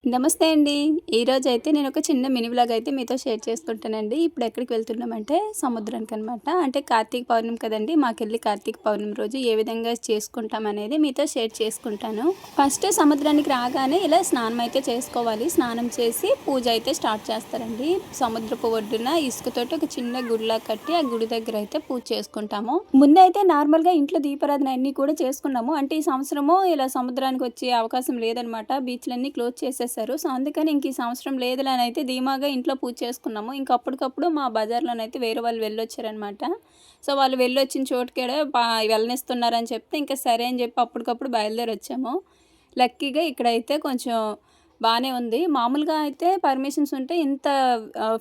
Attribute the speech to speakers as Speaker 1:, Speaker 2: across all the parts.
Speaker 1: నమస్తే అండి. ఈరోజైతే నేనొక చిన్న మినీ వ్లాగ్ అయితే మీతో షేర్ చేసుకుంటానండి. ఇప్పుడు ఎక్కడికి వెళ్తున్నామంటే సముద్రానికనమాట. అంటే కార్తీక పౌర్ణమి కదండీ! మాకెళ్ళి కార్తీక పౌర్ణమి రోజు ఏ విధంగా చేసుకుంటామనేది మీతో షేర్ చేసుకుంటాను. ఫస్ట్ సముద్రానికి రాగానే ఇలా స్నానం అయితే చేసుకోవాలి. స్నానం చేసి పూజ అయితే స్టార్ట్ చేస్తారండి. సముద్రపు ఒడ్డున ఇసుకతోటి ఒక చిన్న గుడిలా కట్టి ఆ గుడి దగ్గర అయితే పూజ చేసుకుంటాము. ముందైతే నార్మల్‌గా ఇంట్లో దీపారాధన అన్నీ కూడా చేసుకున్నాము. అంటే ఈ సంవత్సరము ఇలా సముద్రానికి వచ్చే అవకాశం లేదనమాట. బీచ్‌లన్నీ క్లోజ్ చేసేసారు. సో, అందుకని ఇంక ఈ సంవత్సరం లేదులే అని అయితే ధీమాగా ఇంట్లో పూజ చేసుకున్నాము. ఇంక అప్పటికప్పుడు మా బజార్‌లోనైతే వేరే వాళ్ళు వెళ్ళొచ్చారనమాట. సో, వాళ్ళు వెళ్ళొచ్చిన చోటుకాడ వెళ్ళనిస్తున్నారని చెప్తే ఇంక సరే అని చెప్పి అప్పటికప్పుడు బయలుదేరొచ్చాము. లక్కీగా ఇక్కడైతే కొంచెం బానే ఉంది. మామూలుగా అయితే పర్మిషన్స్ ఉంటే ఇంత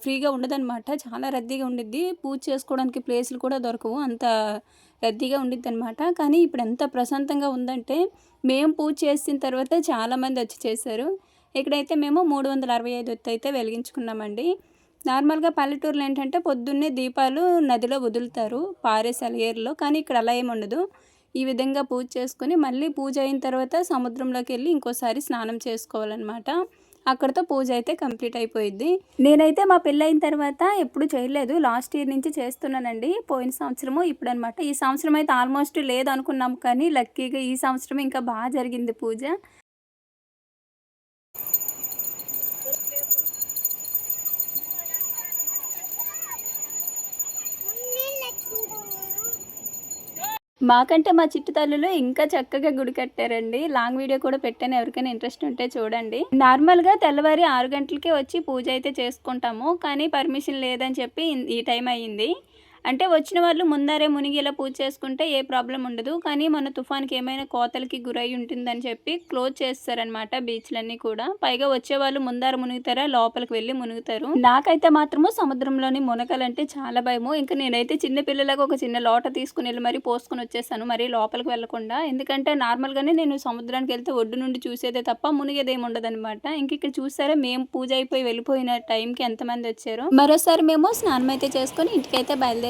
Speaker 1: ఫ్రీగా ఉండదనమాట. చాలా రద్దీగా ఉండిద్ది. పూజ చేసుకోవడానికి ప్లేసులు కూడా దొరకవు. అంత రద్దీగా ఉండిద్దనమాట. కానీ ఇప్పుడు ఎంత ప్రశాంతంగా ఉందంటే, మేము పూజ చేసిన తర్వాత చాలామంది వచ్చి చేశారు. ఇక్కడైతే మేము 365 ఒత్తయితే వెలిగించుకున్నామండి. నార్మల్‌గా పల్లెటూరులో ఏంటంటే పొద్దున్నే దీపాలు నదిలో వదులుతారు పారే సెలయేరులో. కానీ ఇక్కడ అలా ఏమి ఉండదు. ఈ విధంగా పూజ చేసుకొని మళ్ళీ పూజ అయిన తర్వాత సముద్రంలోకెళ్ళి ఇంకోసారి స్నానం చేసుకోవాలనమాట. అక్కడితో పూజ అయితే కంప్లీట్ అయిపోయిద్ది. నేనైతే మా పెళ్ళయిన తర్వాత ఎప్పుడు చేయలేదు. లాస్ట్ ఇయర్ నుంచి చేస్తున్నానండి. పోయిన సంవత్సరము ఇప్పుడనమాట. ఈ సంవత్సరం అయితే ఆల్మోస్ట్ లేదనుకున్నాము కానీ లక్కీగా ఈ సంవత్సరం ఇంకా జరిగింది పూజ. మాకంటే మా చిట్టి తల్లులు ఇంకా చక్కగా గుడి కట్టారండి. లాంగ్ వీడియో కూడా పెట్టాను. ఎవరికైనా ఇంట్రెస్ట్ ఉంటే చూడండి. నార్మల్‌గా తెల్లవారి 6 గంటలకే వచ్చి పూజ అయితే చేసుకుంటాము. కానీ పర్మిషన్ లేదని చెప్పి ఈ టైం అయ్యింది. అంటే వచ్చిన వాళ్ళు ముందరే మునిగి ఇలా పూజ చేసుకుంటే ఏ ప్రాబ్లమ్ ఉండదు. కానీ మన తుఫాన్‌కి ఏమైనా కోతలకి గురై ఉంటుందని చెప్పి క్లోజ్ చేసేసారనమాట బీచ్‌లన్నీ కూడా. పైగా వచ్చేవాళ్ళు ముందర మునుగుతారా, లోపలికి వెళ్లి మునుగుతారు. నాకైతే మాత్రము సముద్రంలోని మునగాలంటే చాలా భయము. ఇంక నేనైతే చిన్న పిల్లలాగా ఒక చిన్న లోట తీసుకొనెళ్ళి మరీ పోసుకొని వచ్చేసాను. మరీ లోపలికి వెళ్ళకుండా. ఎందుకంటే నార్మల్‌గానే నేను సముద్రానికెళ్తే ఒడ్డు నుండి చూసేదే తప్ప మునిగేదేమి ఉండదనమాట. ఇంక ఇక్కడ చూసారా మేము పూజ అయిపోయి వెళ్ళిపోయిన టైంకి ఎంతమందొచ్చారో. మరోసారి మేము స్నానం అయితే చేసుకొని ఇంటికైతే బయలుదేరిపోయామండి.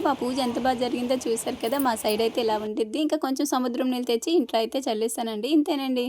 Speaker 1: మా పూజ ఎంత జరిగిందో చూసారు కదా! మా సైడ్ అయితే ఇలా ఉండిద్ది. ఇంకా కొంచెం సముద్రం నీళ్ళు తెచ్చి ఇంట్లో అయితే చల్లేసానండి. ఇంతేనండి.